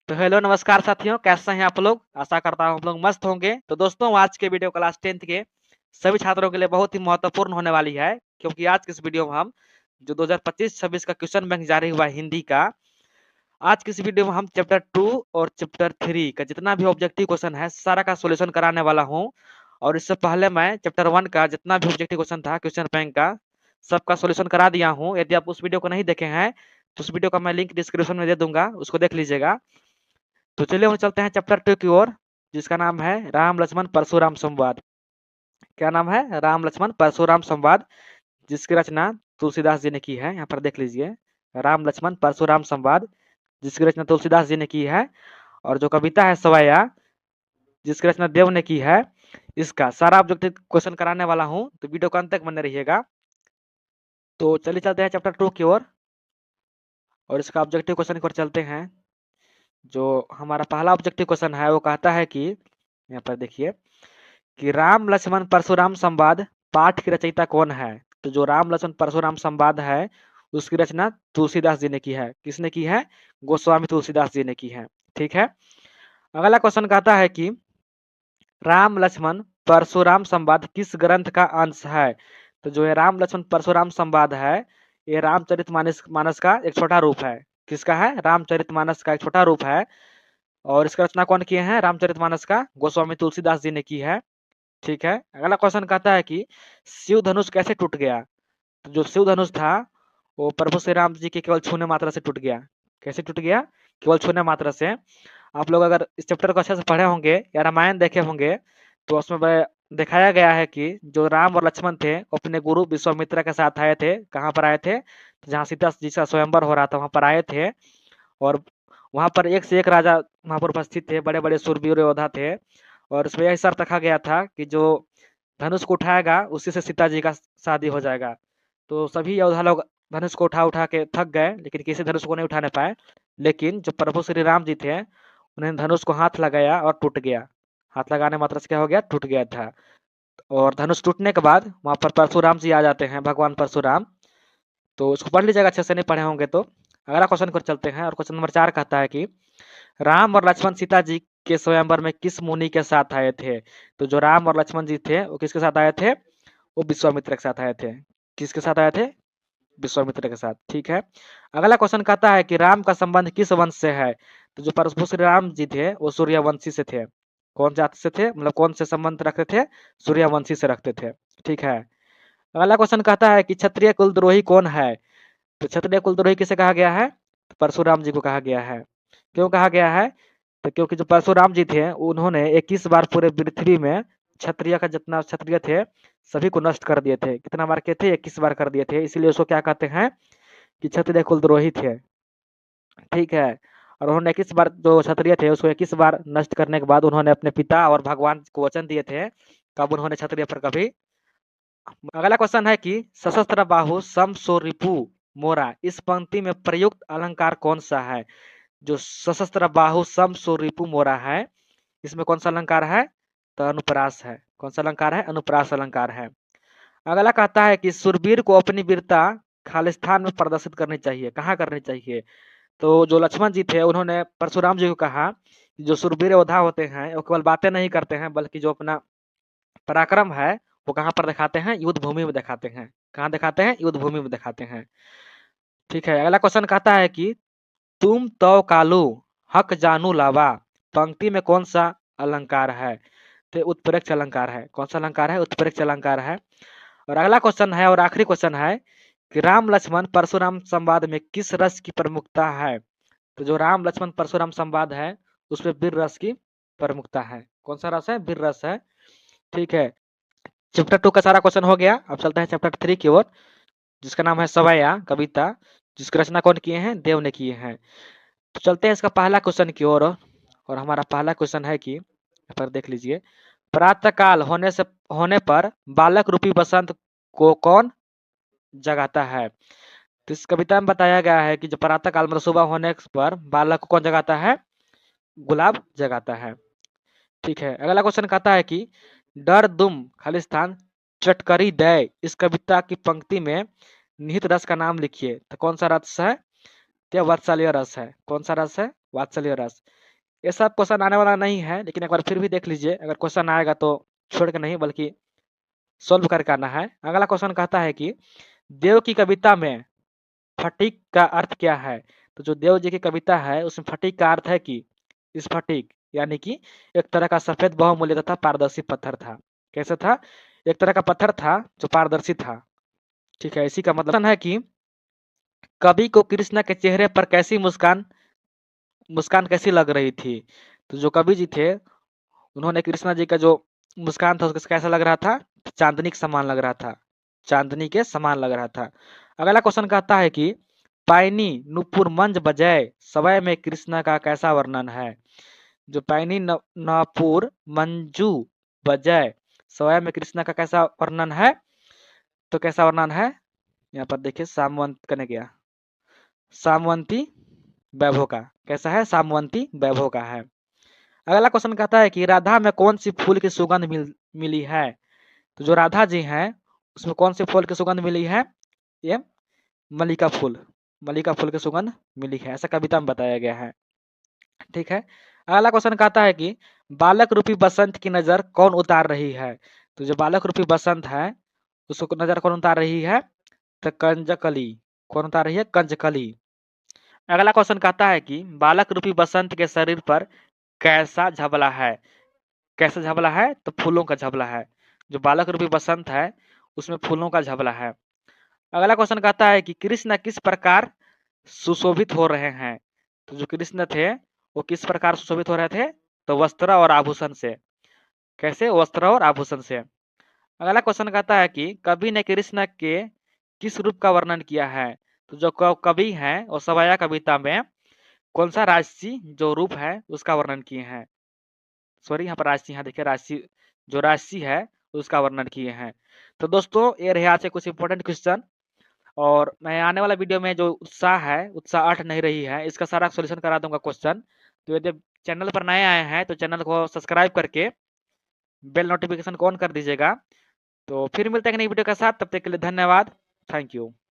तो हेलो नमस्कार साथियों, कैसे हैं आप लोग? आशा करता हूँ आप लोग मस्त होंगे। तो दोस्तों, आज के वीडियो क्लास 10th के सभी छात्रों के लिए बहुत ही महत्वपूर्ण होने वाली है, क्योंकि आज के इस वीडियो में हम जो 2025-26 का क्वेश्चन बैंक जारी हुआ है हिंदी का, आज की इस वीडियो में हम चैप्टर 2 और चैप्टर 3 का जितना भी ऑब्जेक्टिव क्वेश्चन है सारा का सोल्यूशन कराने वाला हूँ। और इससे पहले मैं चैप्टर 1 का जितना भी ऑब्जेक्टिव क्वेश्चन था क्वेश्चन बैंक का, सबका सोल्यूशन करा दिया हूँ। यदि आप उस वीडियो को नहीं देखे हैं तो उस वीडियो का मैं लिंक डिस्क्रिप्शन में दे दूंगा, उसको देख लीजिएगा। तो चलिए हम चलते हैं चैप्टर 2 की ओर, जिसका नाम है राम लक्ष्मण परशुराम संवाद। क्या नाम है? राम लक्ष्मण परशुराम संवाद, जिसकी रचना तुलसीदास जी ने की है। यहाँ पर देख लीजिए, राम लक्ष्मण परशुराम संवाद, जिसकी रचना तुलसीदास जी ने की है। और जो कविता है सवैया, जिसकी रचना देव ने की है। इसका सारा ऑब्जेक्टिव क्वेश्चन कराने वाला हूँ, तो वीडियो को अंत तक बने रहिएगा। तो चलिए चलते हैं चैप्टर 2 की ओर और इसका ऑब्जेक्टिव क्वेश्चन की ओर चलते हैं। जो हमारा पहला ऑब्जेक्टिव क्वेश्चन है वो कहता है कि, यहाँ पर देखिए, कि राम लक्ष्मण परशुराम संवाद पाठ की रचयिता कौन है? तो जो राम लक्ष्मण परशुराम संवाद है उसकी रचना तुलसीदास जी ने की है। किसने की है? गोस्वामी तुलसीदास जी ने की है। ठीक है। अगला क्वेश्चन कहता है कि राम लक्ष्मण परशुराम संवाद किस ग्रंथ का अंश है? तो जो ये राम लक्ष्मण परशुराम संवाद है, ये रामचरितमानस मानस का एक छोटा रूप है। किसका है? रामचरितमानस का एक छोटा रूप है। और इसका रचना कौन किए हैं? रामचरितमानस का गोस्वामी तुलसीदास जी ने की है। ठीक है। अगला क्वेश्चन कहता है कि शिव धनुष कैसे टूट गया? तो जो शिव धनुष था वो प्रभु श्री राम जी के केवल छूने मात्रा से टूट गया। कैसे टूट गया? केवल छूने मात्रा से। आप लोग अगर इस चैप्टर को अच्छे से पढ़े होंगे या रामायण देखे होंगे तो उसमें दिखाया गया है कि जो राम और लक्ष्मण थे वो अपने गुरु विश्वामित्र के साथ आए थे। कहाँ पर आए थे? तो जहाँ सीता जी का स्वयंवर हो रहा था वहां पर आए थे। और वहां पर एक से एक राजा वहां पर उपस्थित थे, बड़े बड़े शूरवीर योद्धा थे। और उसमें यह शर्त रखा गया था कि जो धनुष को उठाएगा उसी से सीता जी का शादी हो जाएगा। तो सभी योद्धा लोग धनुष को उठा उठा के थक गए, लेकिन किसी धनुष को नहीं उठाने पाए। लेकिन जो प्रभु श्री राम जी थे उन्होंने धनुष को हाथ लगाया और टूट गया। हाथ लगाने मात्र से क्या हो गया? टूट गया था। और धनुष टूटने के बाद वहां पर परशुराम जी आ जाते हैं, भगवान परशुराम। तो उसको पढ़ लीजिएगा अच्छे से, नहीं पढ़े होंगे तो। अगला क्वेश्चन को चलते हैं और क्वेश्चन नंबर 4 कहता है कि राम और लक्ष्मण सीता जी के स्वयंवर में किस मुनि के साथ आए थे? तो जो राम और लक्ष्मण जी थे वो किसके साथ आए थे? वो विश्वामित्र के साथ आए थे। किसके साथ आए थे? विश्वामित्र के साथ। ठीक है। अगला क्वेश्चन कहता है कि राम का संबंध किस वंश से है? तो जो प्रभु श्री राम जी थे वो सूर्यवंशी से थे। कौन जाति से थे, मतलब कौन से संबंध रखते थे? सूर्यवंशी से रखते थे। ठीक है। अगला क्वेश्चन कहता है कि क्षत्रिय कुलद्रोही कौन है? तो क्षत्रिय कुलद्रोही किसे कहा गया है? परशुराम जी को कहा गया है। क्यों कहा गया है? तो क्योंकि जो परशुराम जी थे उन्होंने 21 बार पूरे पृथ्वी में क्षत्रिय का जितना क्षत्रिय थे सभी को नष्ट कर दिए थे। कितना बार किए थे? 21 बार कर दिए थे। इसलिए उसको क्या कहते हैं? कि क्षत्रिय कुलद्रोही थे। ठीक है। और उन्होंने 21 बार जो क्षत्रिय थे उसको 21 बार नष्ट करने के बाद उन्होंने अपने पिता और भगवान को वचन दिए थे, कब उन्होंने क्षत्रिय पर कभी। अगला क्वेश्चन है कि सशस्त्र बाहु सम सो रिपु मोरा, इस पंक्ति में प्रयुक्त अलंकार कौन सा है? जो सशस्त्र बाहु सम सो रिपु मोरा है, इसमें कौन सा अलंकार है? तो अनुप्रास है। कौन सा अलंकार है? अनुप्रास अलंकार है। अगला कहता है कि सुरवीर को अपनी वीरता खालिस्तान में प्रदर्शित करनी चाहिए। कहाँ करनी चाहिए? तो जो लक्ष्मण जी थे उन्होंने परशुराम जी को कहा कि जो सुरवीर योद्धा होते हैं वो केवल बातें नहीं करते हैं, बल्कि जो अपना पराक्रम है वो कहाँ पर दिखाते हैं? युद्ध भूमि में दिखाते हैं। कहाँ दिखाते हैं? युद्ध भूमि में दिखाते हैं। ठीक है। अगला क्वेश्चन कहता है कि तुम तो कालू हक जानू लावा, पंक्ति में कौन सा अलंकार है? तो उत्प्रेक्ष अलंकार है। कौन सा अलंकार है? उत्प्रेक्ष अलंकार है। और अगला क्वेश्चन है और आखिरी क्वेश्चन है कि राम लक्ष्मण परशुराम संवाद में किस रस की प्रमुखता है? तो जो राम लक्ष्मण परशुराम संवाद है उसमें वीर रस की प्रमुखता है। कौन सा रस है? वीर रस है। ठीक है। चैप्टर 2 का सारा क्वेश्चन हो गया। अब चलते हैं चैप्टर 3 की ओर, जिसका नाम है सवैया कविता, जिसकी रचना कौन किए हैं? देव ने किए हैं। तो चलते हैं इसका पहला क्वेश्चन की ओर। और हमारा पहला क्वेश्चन है कि, यहाँ पर देख लीजिए, प्रातः काल होने पर बालक रूपी बसंत को कौन जगाता है? तो इस कविता में बताया गया है कि जो प्रातः काल मतलब सुबह होने पर बालक को कौन जगाता है? गुलाब जगाता है। ठीक है। अगला क्वेश्चन कहता है कि डर दुम खालिस्तान चटकरी दय, इस कविता की पंक्ति में निहित रस का नाम लिखिए। तो कौन सा रस है? तो वात्सल्य रस है। कौन सा रस है? वात्सल्य रस। ये सब क्वेश्चन आने वाला नहीं है, लेकिन एक बार फिर भी देख लीजिए। अगर क्वेश्चन आएगा तो छोड़ के नहीं, बल्कि सोल्व करके आना है। अगला क्वेश्चन कहता है कि देव की कविता में फटीक का अर्थ क्या है? तो जो देव जी की कविता है उसमें फटीक का अर्थ है कि स्फटिक, यानी कि एक तरह का सफेद बहुमूल्य तथा पारदर्शी पत्थर था। कैसे था? एक तरह का पत्थर था जो पारदर्शी था। ठीक है, इसी का मतलब है कि कवि को कृष्ण के चेहरे पर कैसी मुस्कान मुस्कान कैसी लग रही थी? तो जो कवि जी थे उन्होंने कृष्णा जी का जो मुस्कान था उसका कैसा लग रहा था? चांदनी के समान लग रहा था। चांदनी के समान लग रहा था। अगला क्वेश्चन कहता है कि पैनी नुपुर मंज बजाए सवय में कृष्ण का कैसा वर्णन है? जो पैनी नपुर मंजू बजाए सवय में कृष्ण का कैसा वर्णन है? तो कैसा वर्णन है? यहाँ पर देखिए, सामवंत करने गया, सामवंती वैभव का। कैसा है? सामवंती वैभव का है। अगला क्वेश्चन कहता है कि राधा में कौन सी फूल की सुगंध मिली है? तो जो राधा जी हैं उसमें कौन से फूल की सुगंध मिली है? ये मल्लिका फूल, मल्लिका फूल की सुगंध मिली है, ऐसा कविता में बताया गया है। ठीक है। अगला क्वेश्चन कहता है कि बालक रूपी बसंत की नजर कौन उतार रही है? तो जो बालक रूपी बसंत है उसको नजर कौन उतार रही है? तो कंजकली। कौन उतार रही है? कंजकली। अगला क्वेश्चन कहता है कि बालक रूपी बसंत के शरीर पर कैसा झबला है? कैसा झबला है? तो फूलों का झबला है। जो बालक रूपी बसंत है उसमें फूलों का झबला है। अगला क्वेश्चन कहता है कि कृष्ण किस प्रकार सुशोभित हो रहे हैं? तो जो कृष्ण थे वो किस प्रकार सुशोभित हो रहे थे? तो वस्त्र और आभूषण से। कैसे? वस्त्र और आभूषण से। अगला क्वेश्चन कहता है कि कवि ने कृष्ण के किस रूप का वर्णन किया है? तो जो कवि हैं वो सवाया कविता में कौन सा राजसी जो रूप है उसका वर्णन किए हैं? सॉरी, यहाँ पर राजसी, यहाँ देखिए राजसी, जो राजसी है उसका वर्णन किए हैं। तो दोस्तों ये रहे आज के कुछ इंपॉर्टेंट क्वेश्चन। और मैं आने वाला वीडियो में जो उत्साह है, उत्साह 8 नहीं रही है, इसका सारा सॉल्यूशन करा दूंगा क्वेश्चन। तो यदि चैनल पर नए आए हैं तो चैनल को सब्सक्राइब करके बेल नोटिफिकेशन को ऑन कर दीजिएगा। तो फिर मिलते हैं एक नई वीडियो के साथ, तब तक के लिए धन्यवाद। Thank you.